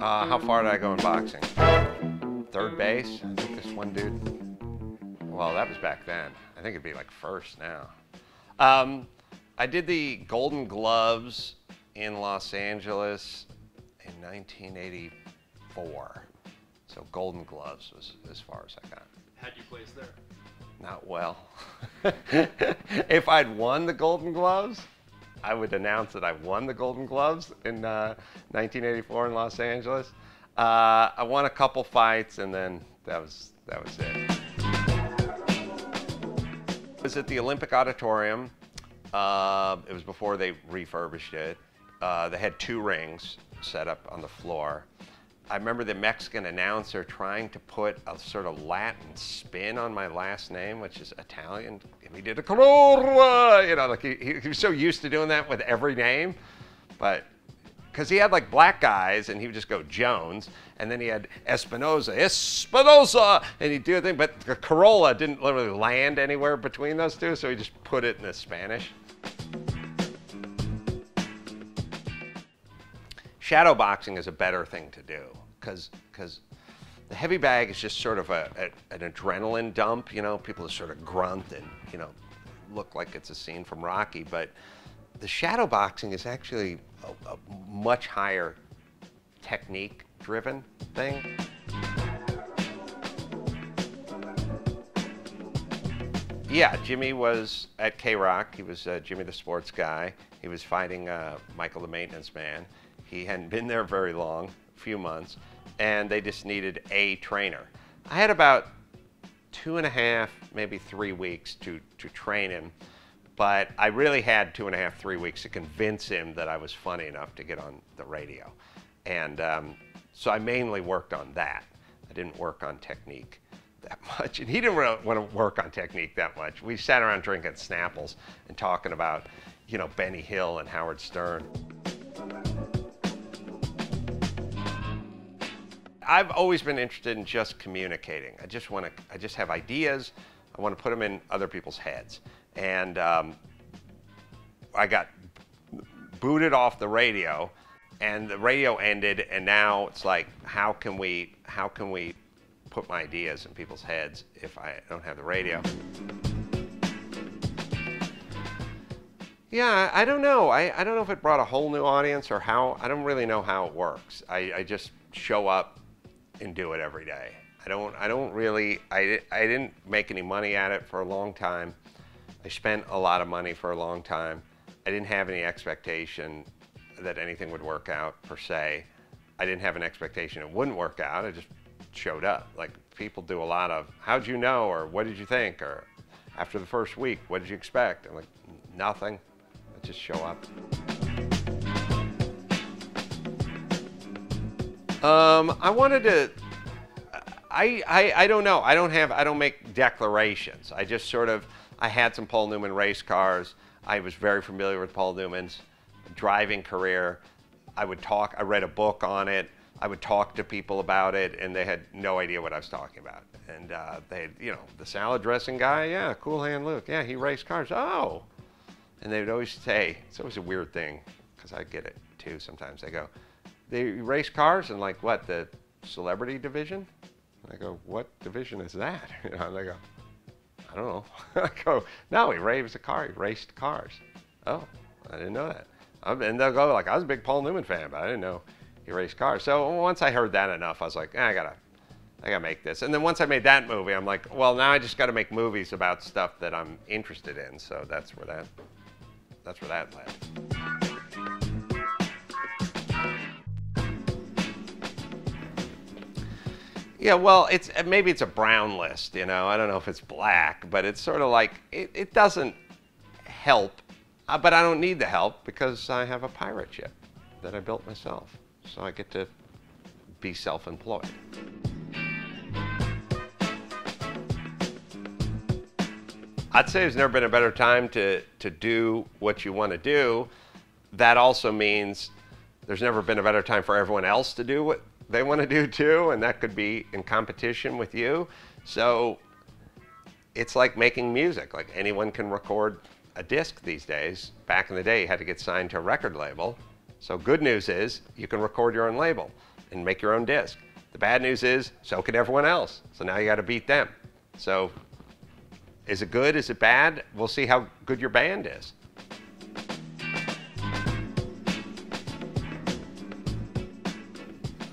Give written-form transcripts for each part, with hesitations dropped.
How far did I go in boxing? Third base? I think this one dude. Well, that was back then. I think it'd be like first now. I did the Golden Gloves in Los Angeles in 1984. So Golden Gloves was as far as I got. How'd you place there? Not well. If I'd won the Golden Gloves, I would announce that I won the Golden Gloves in 1984 in Los Angeles. I won a couple fights, and then that was it. It was at the Olympic Auditorium. It was before they refurbished it. They had 2 rings set up on the floor. I remember the Mexican announcer trying to put a sort of Latin spin on my last name, which is Italian. He did a Carolla, you know, like he was so used to doing that with every name. But because he had like black guys and he would just go Jones, and then he had Espinosa, and he'd do a thing, but the Carolla didn't literally land anywhere between those two, so he just put it in the Spanish. Shadow boxing is a better thing to do because the heavy bag is just sort of an adrenaline dump. You know, people just sort of grunt and, you know, look like it's a scene from Rocky. But the shadow boxing is actually a much higher technique-driven thing. Yeah, Jimmy was at K-Rock. He was Jimmy the sports guy. He was fighting Michael the maintenance man. He hadn't been there very long, a few months, and they just needed a trainer. I had about 2.5, maybe 3 weeks to train him, but I really had 2.5, 3 weeks to convince him that I was funny enough to get on the radio. And so I mainly worked on that. I didn't work on technique that much, and he didn't really want to work on technique that much. We sat around drinking Snapples and talking about, you know, Benny Hill and Howard Stern. I've always been interested in just communicating. I just have ideas. I want to put them in other people's heads. And I got booted off the radio, and the radio ended, and now it's like, how can we put my ideas in people's heads if I don't have the radio? Yeah, I don't know. I don't know if it brought a whole new audience or how. I don't really know how it works. I just show up and do it every day. I didn't make any money at it for a long time. I spent a lot of money for a long time. I didn't have any expectation that anything would work out per se. I didn't have an expectation it wouldn't work out. I just showed up. Like, people do a lot of, how'd you know, or what did you think, or after the first week, what did you expect? I'm like, nothing. I just show up. I wanted to, I don't know. I don't make declarations. I just sort of, I had some Paul Newman race cars. I was very familiar with Paul Newman's driving career. I read a book on it. I would talk to people about it, and they had no idea what I was talking about. And they, you know, the salad dressing guy, yeah, Cool Hand Luke, yeah, he raced cars, oh. And they would always say, it's always a weird thing, because I get it too sometimes. They go, they race cars in like what, the celebrity division? And I go, what division is that? You know, and they go, I don't know. I go, no, he raced cars. Oh, I didn't know that. And they'll go like, I was a big Paul Newman fan, but I didn't know he raced cars. So once I heard that enough, I was like, I gotta make this. And then once I made that movie, I'm like, well, now I just gotta make movies about stuff that I'm interested in. So that's where that led. Yeah, well, maybe it's a brown list, you know. I don't know if it's black, but it's sort of like, it doesn't help, but I don't need the help because I have a pirate ship that I built myself. So I get to be self-employed. I'd say there's never been a better time to do what you want to do. That also means there's never been a better time for everyone else to do what they want to do too, and that could be in competition with you. So it's like making music. Like, anyone can record a disc these days. Back in the day, you had to get signed to a record label. So good news is you can record your own label. and make your own disc. The bad news is, so can everyone else. So now you got to beat them. So is it good? Is it bad? We'll see how good your band is.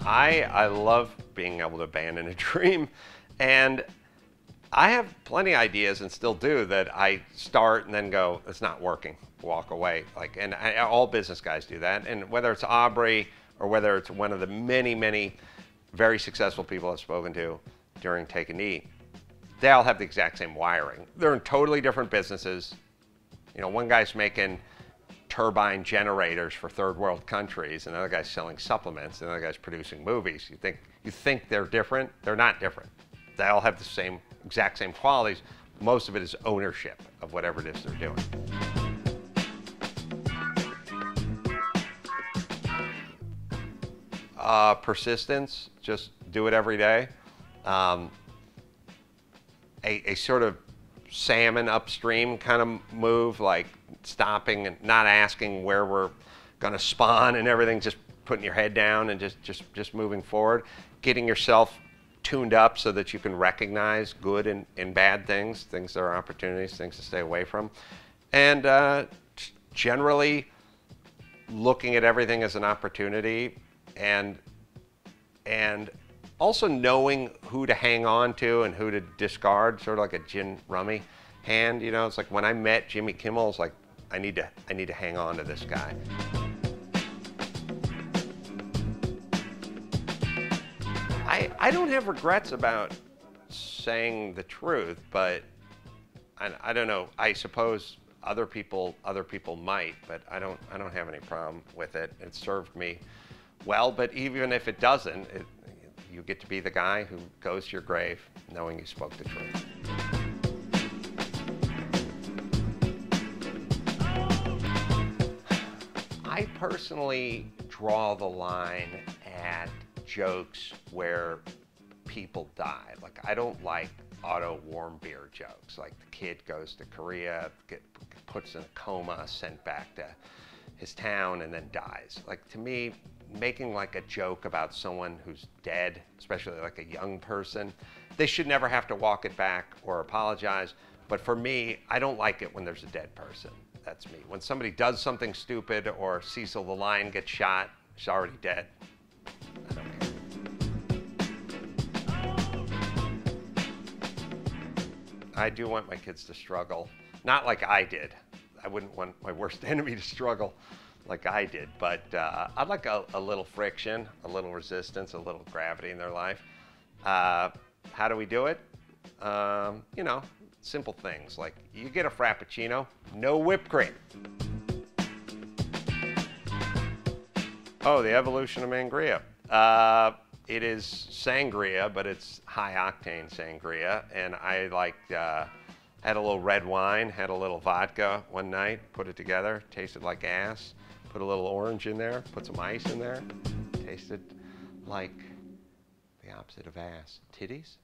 I love being able to abandon a dream, and I have plenty of ideas, and still do, that I start and then go, it's not working, walk away. All business guys do that, and whether it's Aubrey or whether it's one of the many, many very successful people I've spoken to during Take a Knee, they all have the exact same wiring. They're in totally different businesses. You know, one guy's making turbine generators for third world countries, and another guy's selling supplements, and another guy's producing movies. You think they're different? They're not different. They all have the exact same qualities. Most of it is ownership of whatever it is they're doing. Persistence, just do it every day. A sort of salmon upstream kind of move, like stopping and not asking where we're going to spawn and everything, just putting your head down and just moving forward, getting yourself tuned up so that you can recognize good and bad things that are opportunities, things to stay away from, and generally looking at everything as an opportunity, and also knowing who to hang on to and who to discard, sort of like a gin rummy hand. You know, it's like when I met Jimmy Kimmel, it's like, I need to hang on to this guy. I don't have regrets about saying the truth, but I don't know. I suppose other people might, but I don't have any problem with it. It served me well, but even if it doesn't, you get to be the guy who goes to your grave knowing you spoke the truth. I personally draw the line at jokes where people die. Like, I don't like Otto Warmbier jokes, like the kid goes to Korea, puts in a coma, sent back to his town, and then dies. Like, to me, making like a joke about someone who's dead, especially like a young person, they should never have to walk it back or apologize. But for me, I don't like it when there's a dead person. That's me. When somebody does something stupid, or Cecil the lion gets shot, she's already dead. I don't care. I do want my kids to struggle. Not like I did. I wouldn't want my worst enemy to struggle like I did, but I'd like a little friction, a little resistance, a little gravity in their life. How do we do it? You know, simple things like you get a Frappuccino, no whipped cream. Oh, the evolution of Mangria. It is sangria, but it's high octane sangria, and I had a little red wine, had a little vodka one night, put it together, tasted like ass, put a little orange in there, put some ice in there, tasted like the opposite of ass, titties.